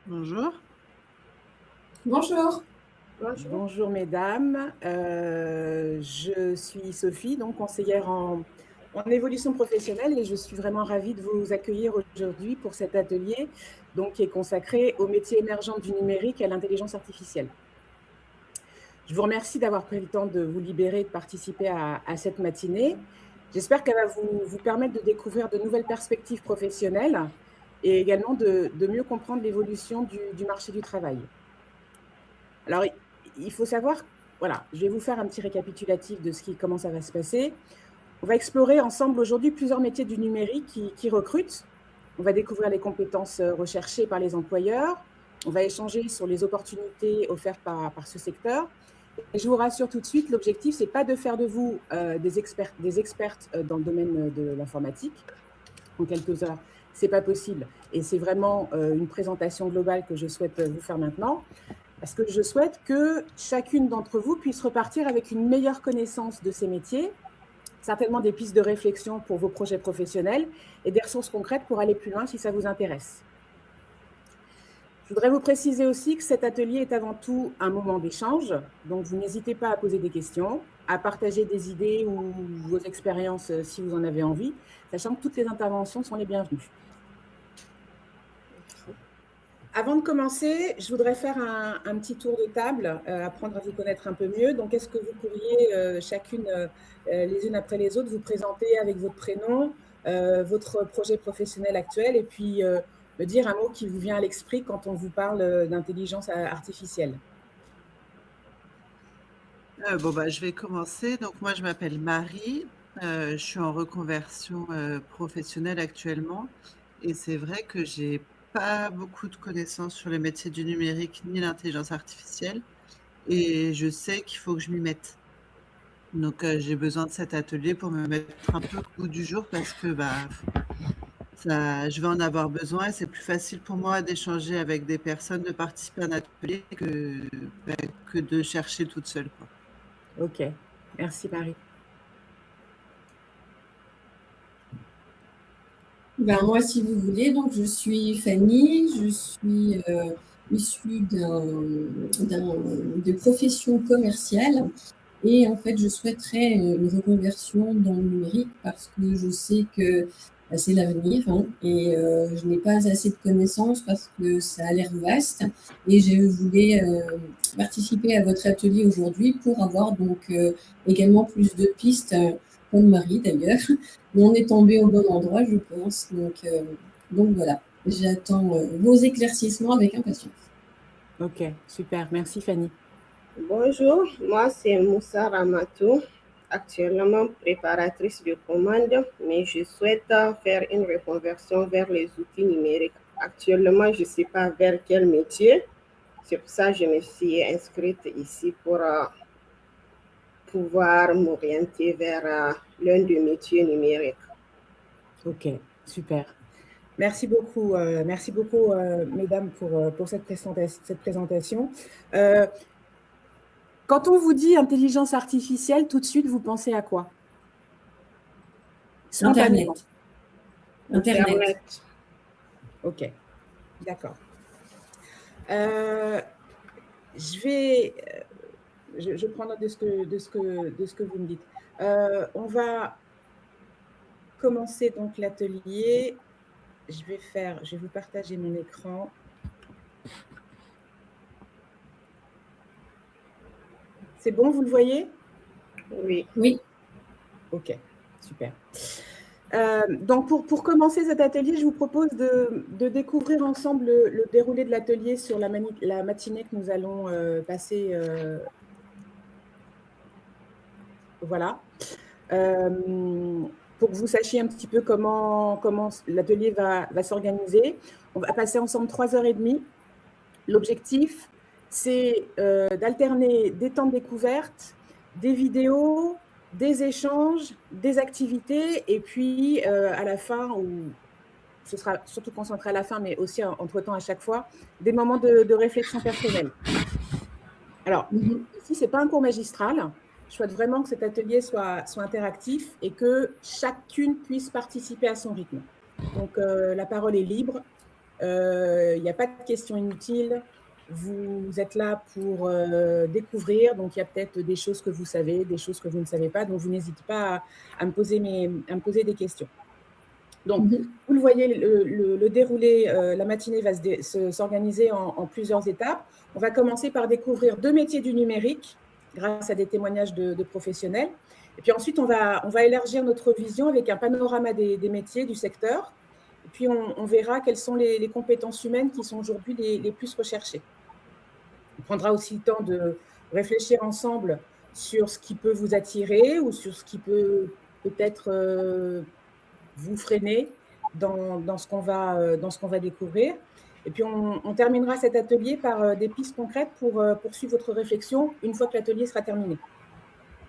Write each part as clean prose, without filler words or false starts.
Bonjour. Bonjour. Bonjour. Bonjour mesdames, je suis Sophie, donc conseillère en évolution professionnelle et je suis vraiment ravie de vous accueillir aujourd'hui pour cet atelier donc, qui est consacré aux métiers émergents du numérique et à l'intelligence artificielle. Je vous remercie d'avoir pris le temps de vous libérer et de participer à cette matinée. J'espère qu'elle va vous permettre de découvrir de nouvelles perspectives professionnelles et également de mieux comprendre l'évolution du marché du travail. Alors, il faut savoir, voilà, je vais vous faire un petit récapitulatif de comment ça va se passer. On va explorer ensemble aujourd'hui plusieurs métiers du numérique qui recrutent. On va découvrir les compétences recherchées par les employeurs. On va échanger sur les opportunités offertes par ce secteur. Et je vous rassure tout de suite, l'objectif, ce n'est pas de faire de vous des expertes dans le domaine de l'informatique en quelques heures. Ce n'est pas possible. Et c'est vraiment une présentation globale que je souhaite vous faire maintenant. Parce que je souhaite que chacune d'entre vous puisse repartir avec une meilleure connaissance de ces métiers, certainement des pistes de réflexion pour vos projets professionnels et des ressources concrètes pour aller plus loin si ça vous intéresse. Je voudrais vous préciser aussi que cet atelier est avant tout un moment d'échange, donc vous n'hésitez pas à poser des questions, à partager des idées ou vos expériences si vous en avez envie, sachant que toutes les interventions sont les bienvenues. Avant de commencer, je voudrais faire un petit tour de table, apprendre à vous connaître un peu mieux. Donc, est-ce que vous pourriez chacune, les unes après les autres, vous présenter avec votre prénom, votre projet professionnel actuel et puis me dire un mot qui vous vient à l'esprit quand on vous parle d'intelligence artificielle. Je vais commencer. Donc, moi, je m'appelle Marie. Je suis en reconversion professionnelle actuellement. Et c'est vrai que j'ai pas beaucoup de connaissances sur les métiers du numérique ni l'intelligence artificielle. Et je sais qu'il faut que je m'y mette. Donc, j'ai besoin de cet atelier pour me mettre un peu au goût du jour parce que je vais en avoir besoin et c'est plus facile pour moi d'échanger avec des personnes, de participer à un atelier que de chercher toute seule, quoi. Ok, merci Marie. Moi, si vous voulez, donc je suis Fanny, je suis issue de profession commerciale et en fait, je souhaiterais une reconversion dans le numérique parce que je sais que c'est l'avenir et je n'ai pas assez de connaissances parce que ça a l'air vaste et je voulais participer à votre atelier aujourd'hui pour avoir donc également plus de pistes, comme Marie d'ailleurs. On est tombé au bon endroit, je pense. Donc voilà, j'attends vos éclaircissements avec impatience. Ok, super. Merci Fanny. Bonjour, moi c'est Moussa Ramatou, actuellement préparatrice de commande, mais je souhaite faire une reconversion vers les outils numériques. Actuellement, je ne sais pas vers quel métier. C'est pour ça que je me suis inscrite ici pour pouvoir m'orienter vers l'un des métiers numériques. Ok, super. Merci beaucoup, mesdames, pour cette présentation. Quand on vous dit intelligence artificielle, tout de suite, vous pensez à quoi? Internet. Ok, d'accord. Je prends note de ce que vous me dites. On va commencer donc l'atelier. Je vais vous partager mon écran. C'est bon, vous le voyez? Oui. Oui. Ok, super. Donc, pour commencer cet atelier, je vous propose de découvrir ensemble le déroulé de l'atelier sur la matinée que nous allons passer. Voilà. Pour que vous sachiez un petit peu comment l'atelier va s'organiser. On va passer ensemble 3h30. L'objectif, c'est d'alterner des temps de découverte, des vidéos, des échanges, des activités, et puis à la fin, ou ce sera surtout concentré à la fin, mais aussi entre-temps à chaque fois, des moments de réflexion personnelle. Alors, ici, ce n'est pas un cours magistral. Je souhaite vraiment que cet atelier soit interactif et que chacune puisse participer à son rythme. Donc, la parole est libre. Il n'y a pas de questions inutiles. Vous êtes là pour découvrir, donc il y a peut-être des choses que vous savez, des choses que vous ne savez pas, donc vous n'hésitez pas à me poser des questions. Donc, vous le voyez, le déroulé, la matinée va s'organiser en plusieurs étapes. On va commencer par découvrir 2 métiers du numérique grâce à des témoignages de professionnels. Et puis ensuite, on va élargir notre vision avec un panorama des métiers du secteur. Et puis, on verra quelles sont les compétences humaines qui sont aujourd'hui les plus recherchées. On prendra aussi le temps de réfléchir ensemble sur ce qui peut vous attirer ou sur ce qui peut peut-être vous freiner dans ce qu'on va découvrir. Et puis, on terminera cet atelier par des pistes concrètes pour poursuivre votre réflexion une fois que l'atelier sera terminé.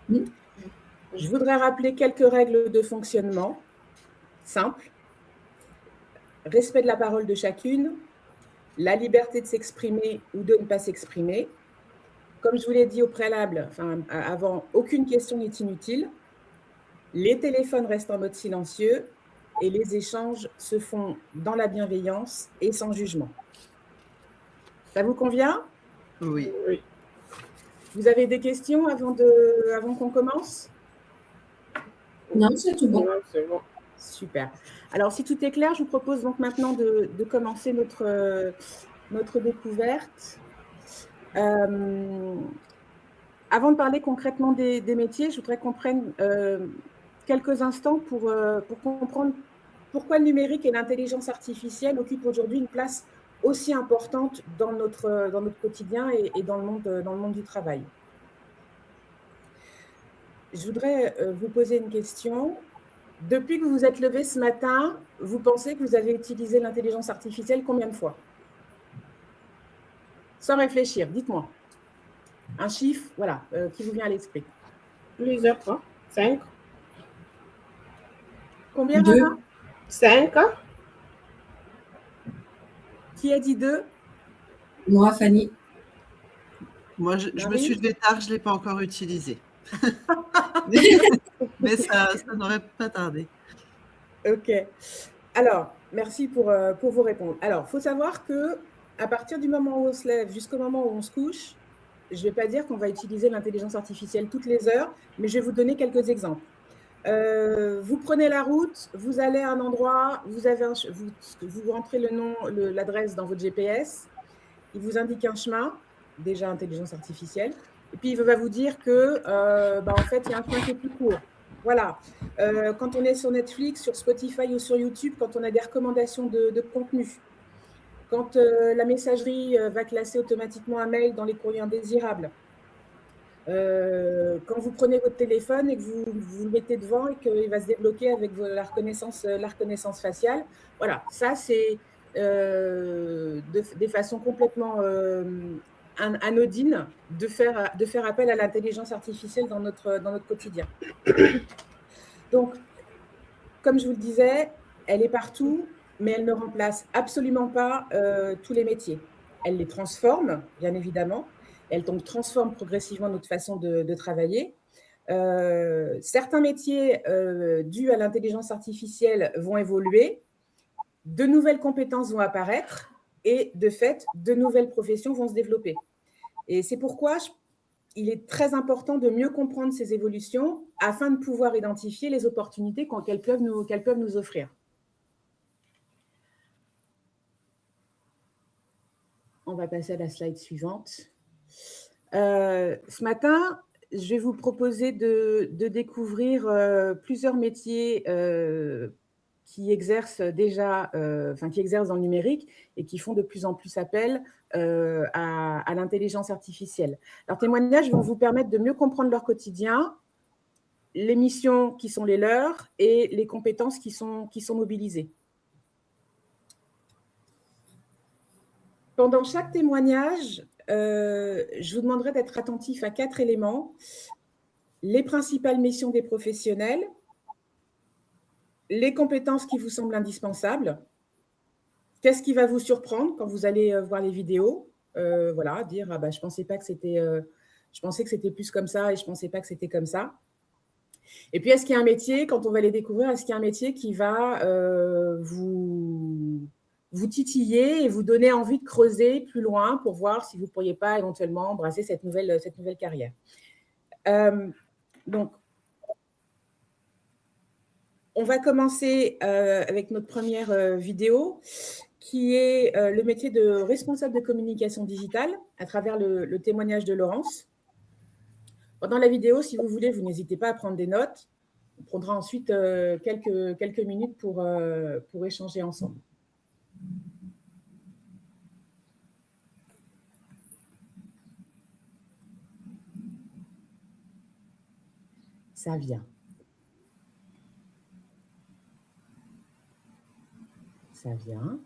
Je voudrais rappeler quelques règles de fonctionnement simples. Respect de la parole de chacune, la liberté de s'exprimer ou de ne pas s'exprimer. Comme je vous l'ai dit au préalable, avant, aucune question n'est inutile. Les téléphones restent en mode silencieux et les échanges se font dans la bienveillance et sans jugement. Ça vous convient? Oui. Vous avez des questions avant qu'on commence? Non, c'est tout bon. C'est bon. Super. Alors, si tout est clair, je vous propose donc maintenant de commencer notre découverte. Avant de parler concrètement des métiers, je voudrais qu'on prenne quelques instants pour comprendre pourquoi le numérique et l'intelligence artificielle occupent aujourd'hui une place aussi importante dans notre quotidien et dans le monde du travail. Je voudrais vous poser une question. Depuis que vous vous êtes levé ce matin, vous pensez que vous avez utilisé l'intelligence artificielle combien de fois? Sans réfléchir, dites-moi. Un chiffre, voilà, qui vous vient à l'esprit. Plusieurs fois. 5. Combien, 2. Rama? 5. Qui a dit 2? Moi, Fanny. Moi, je me Marie? suis levée tard, je ne l'ai pas encore utilisé. Mais ça n'aurait pas tardé. Ok. Alors, merci pour vous répondre. Alors, il faut savoir qu'à partir du moment où on se lève jusqu'au moment où on se couche, je ne vais pas dire qu'on va utiliser l'intelligence artificielle toutes les heures, mais je vais vous donner quelques exemples. Vous prenez la route, vous allez à un endroit, vous rentrez le nom, l'adresse dans votre GPS, il vous indique un chemin, déjà intelligence artificielle, et puis il va vous dire que, en fait, il y a un chemin qui est plus court. Voilà. Quand on est sur Netflix, sur Spotify ou sur YouTube, quand on a des recommandations de contenu, quand la messagerie va classer automatiquement un mail dans les courriers indésirables, quand vous prenez votre téléphone et que vous le mettez devant et qu'il va se débloquer avec la reconnaissance faciale, voilà, ça c'est des façons complètement anodines de faire appel à l'intelligence artificielle dans notre quotidien. Donc, comme je vous le disais, elle est partout, mais elle ne remplace absolument pas tous les métiers. Elle les transforme, bien évidemment. Elle donc transforme progressivement notre façon de travailler. Certains métiers dus à l'intelligence artificielle vont évoluer, de nouvelles compétences vont apparaître et de fait, de nouvelles professions vont se développer. Et c'est pourquoi il est très important de mieux comprendre ces évolutions afin de pouvoir identifier les opportunités qu'elles peuvent nous offrir. On va passer à la slide suivante. Ce matin, je vais vous proposer de découvrir plusieurs métiers qui exercent déjà, qui exercent dans le numérique et qui font de plus en plus appel à l'intelligence artificielle. Leurs témoignages vont vous permettre de mieux comprendre leur quotidien, les missions qui sont les leurs et les compétences qui sont mobilisées. Pendant chaque témoignage, je vous demanderai d'être attentif à 4 éléments. Les principales missions des professionnels, les compétences qui vous semblent indispensables, qu'est-ce qui va vous surprendre quand vous allez voir les vidéos, voilà, dire « Ah bah, je pensais que c'était plus comme ça et je ne pensais pas que c'était comme ça ». Et puis, est-ce qu'il y a un métier, quand on va les découvrir, est-ce qu'il y a un métier qui va vous vous titiller et vous donner envie de creuser plus loin pour voir si vous ne pourriez pas éventuellement embrasser cette nouvelle carrière. Donc, on va commencer avec notre première vidéo, qui est le métier de responsable de communication digitale à travers le témoignage de Laurence. Pendant la vidéo, si vous voulez, vous n'hésitez pas à prendre des notes. On prendra ensuite quelques minutes pour échanger ensemble. Ça vient. Ça vient.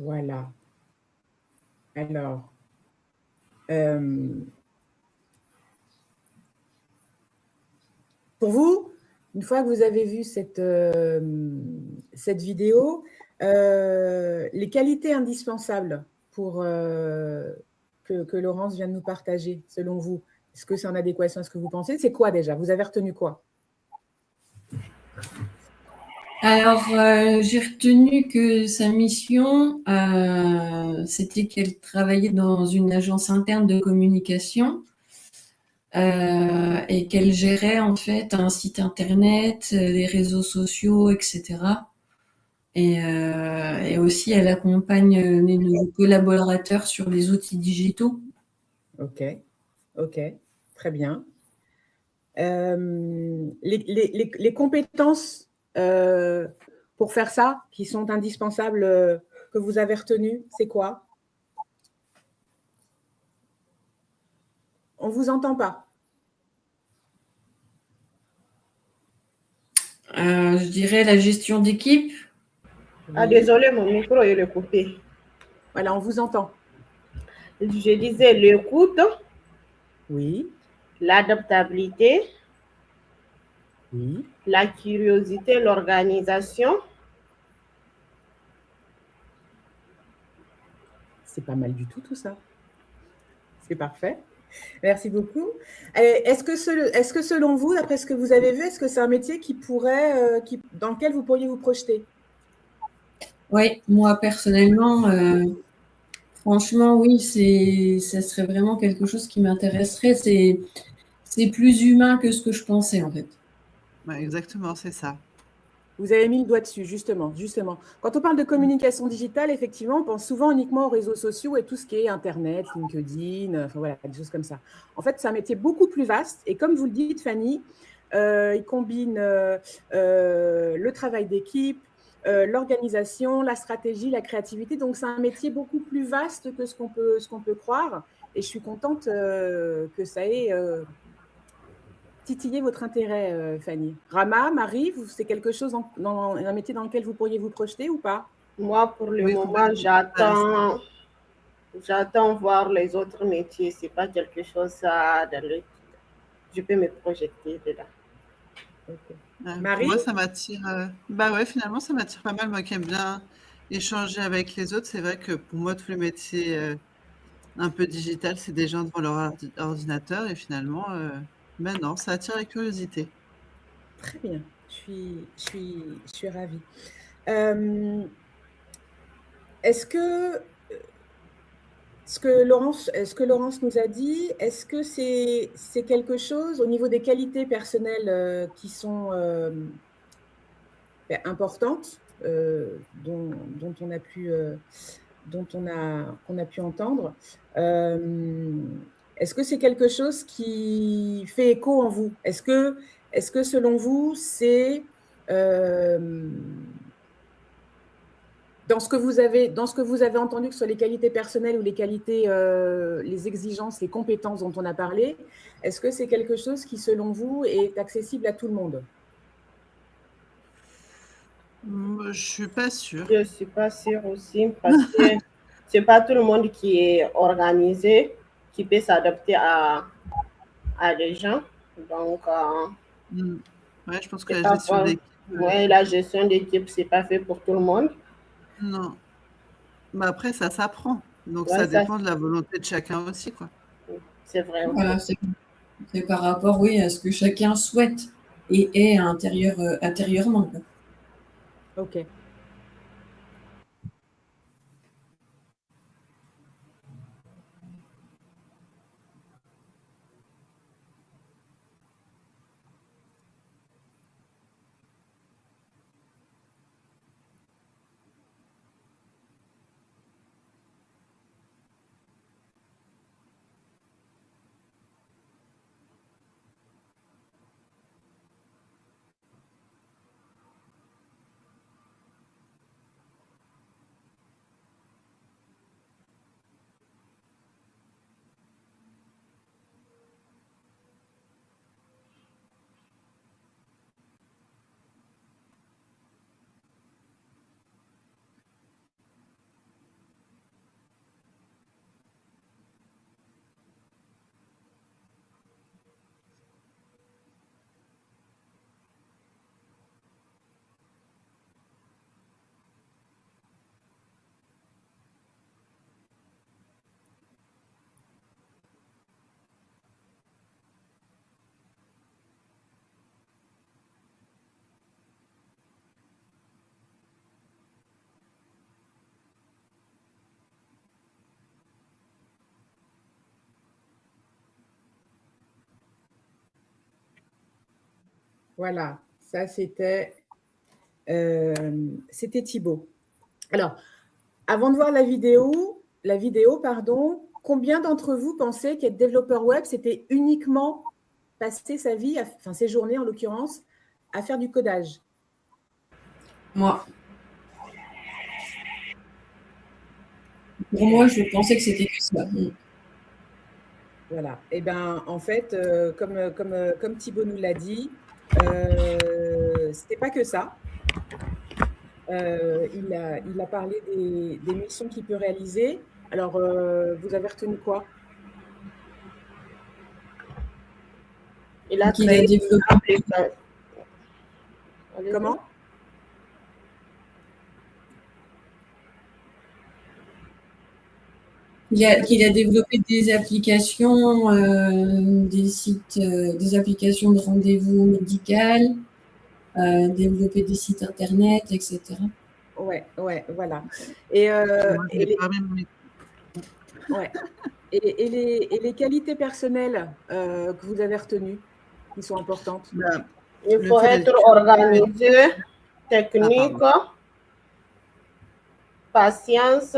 Voilà. Alors, pour vous, une fois que vous avez vu cette vidéo, les qualités indispensables pour que Laurence vient de nous partager, selon vous, est-ce que c'est en adéquation à ce que vous pensez? C'est quoi déjà? Vous avez retenu quoi? Alors, j'ai retenu que sa mission, c'était qu'elle travaillait dans une agence interne de communication et qu'elle gérait en fait un site internet, les réseaux sociaux, etc. Et aussi, elle accompagne les nouveaux collaborateurs sur les outils digitaux. Ok, ok, très bien. Les compétences pour faire ça, qui sont indispensables, que vous avez retenues, c'est quoi? On ne vous entend pas. Je dirais la gestion d'équipe. Ah, Oui. désolé, mon micro est coupé. Voilà, on vous entend. Je disais l'écoute, Oui, l'adaptabilité, oui. la curiosité, l'organisation. C'est pas mal du tout ça. C'est parfait. Merci beaucoup. Est-ce que selon vous, d'après ce que vous avez vu, est-ce que c'est un métier dans lequel vous pourriez vous projeter? Oui, moi personnellement, franchement, oui, ça serait vraiment quelque chose qui m'intéresserait. C'est plus humain que ce que je pensais en fait. Ouais, exactement, c'est ça. Vous avez mis le doigt dessus, justement, justement. Quand on parle de communication digitale, effectivement, on pense souvent uniquement aux réseaux sociaux et tout ce qui est Internet, LinkedIn, enfin voilà, des choses comme ça. En fait, c'est un métier beaucoup plus vaste. Et comme vous le dites, Fanny, il combine le travail d'équipe, l'organisation, la stratégie, la créativité. Donc, c'est un métier beaucoup plus vaste que ce qu'on peut croire. Et je suis contente que ça ait titiller votre intérêt, Fanny. Rama, Marie, c'est quelque chose dans un métier dans lequel vous pourriez vous projeter ou pas? Moi, pour le Oui, moment, complètement. j'attends voir les autres métiers. C'est pas quelque chose je peux me projeter dedans. Okay. Pour moi, Marie? ça m'attire. Bah ouais, finalement, ça m'attire pas mal. Moi qui aime bien échanger avec les autres, c'est vrai que pour moi, tous les métiers un peu digital, c'est des gens devant leur ordinateur et finalement, ben non, ça attire la curiosité. Très bien. Je suis ravie. Euh, est-ce que ce que Laurence nous a dit, est-ce que c'est quelque chose au niveau des qualités personnelles qui sont importantes, dont on a pu qu'on a pu entendre. Est-ce que c'est quelque chose qui fait écho en vous? Est-ce que selon vous, c'est dans ce que vous avez entendu, que ce soit les qualités personnelles ou les qualités, les exigences, les compétences dont on a parlé, est-ce que c'est quelque chose qui, selon vous, est accessible à tout le monde? Je suis pas sûre. Je suis pas sûre aussi parce que c'est pas tout le monde qui est organisé, qui peut s'adapter à des gens. Donc, Mm. Ouais, je pense que c'est la pas gestion pour, d'équipe, ouais, la gestion d'équipe, c'est pas fait pour tout le monde. non. Mais après, ça s'apprend. Donc, Ouais, ça ça, dépend de la volonté de chacun aussi, quoi. c'est vrai aussi. Voilà, c'est par rapport, oui, à ce que chacun souhaite et est intérieurement, quoi. Ok. Voilà, ça c'était Thibaut. Alors, avant de voir la vidéo, pardon, combien d'entre vous pensaient qu'être développeur web, c'était uniquement passer sa vie, enfin ses journées en l'occurrence, à faire du codage? Moi. Pour moi, je pensais que c'était que ça. Voilà. Et bien, en fait, comme Thibaut nous l'a dit, c'était pas que ça. Il a parlé des missions qu'il peut réaliser. Alors, vous avez retenu quoi? Il a Qu'il a développé. Comment? Qu'il a développé des applications, des sites, des applications de rendez-vous médical, développer des sites internet, etc. Ouais, voilà. Et les qualités personnelles que vous avez retenues, qui sont importantes? Il faut être organisé, technique, patience,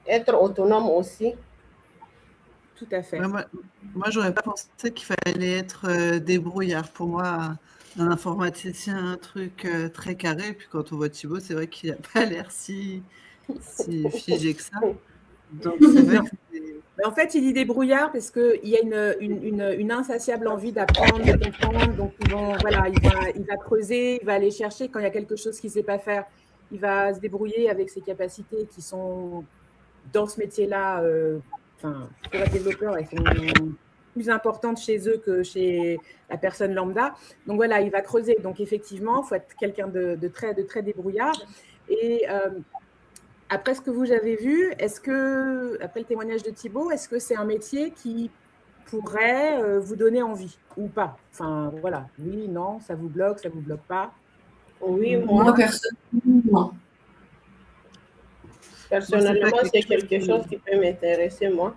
être autonome aussi. Tout à fait. Moi j'aurais pas pensé qu'il fallait être débrouillard. Pour moi, un informaticien, un truc très carré. Puis quand on voit Thibaut, c'est vrai qu'il n'a pas l'air si figé que ça. Donc c'est vrai que en fait, il dit débrouillard parce qu'il y a une insatiable envie d'apprendre, de comprendre. Donc, il va creuser, il va aller chercher quand il y a quelque chose qu'il ne sait pas faire. Il va se débrouiller avec ses capacités qui sont dans ce métier-là, pour être développeur, elles sont plus importantes chez eux que chez la personne lambda. Donc voilà, il va creuser. Donc effectivement, il faut être quelqu'un de très débrouillard. Et après ce que vous avez vu, après le témoignage de Thibaut, est-ce que c'est un métier qui pourrait vous donner envie ou pas? Enfin voilà, oui, non, ça vous bloque pas? Oui, moi personnellement. Personnellement, c'est quelque chose qui peut m'intéresser, moi.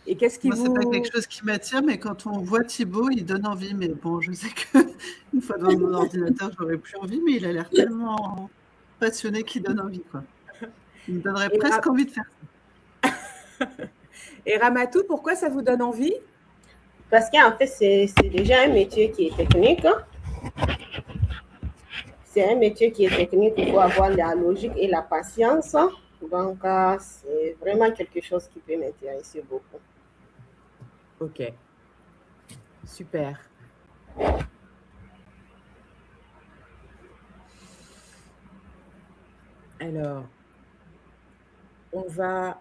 Et qu'est-ce qui c'est pas quelque chose qui m'attire, mais quand on voit Thibaut, il donne envie. Mais bon, je sais qu'une fois devant mon ordinateur, j'aurais plus envie, mais il a l'air tellement passionné qu'il donne envie, quoi. Il me donnerait presque envie de faire ça. Et Ramatou, pourquoi ça vous donne envie? Parce qu'en fait, c'est déjà un métier qui est technique. C'est un métier qui est technique, il faut avoir la logique et la patience. Donc, c'est vraiment quelque chose qui peut m'intéresser beaucoup. Ok, super. Alors, on va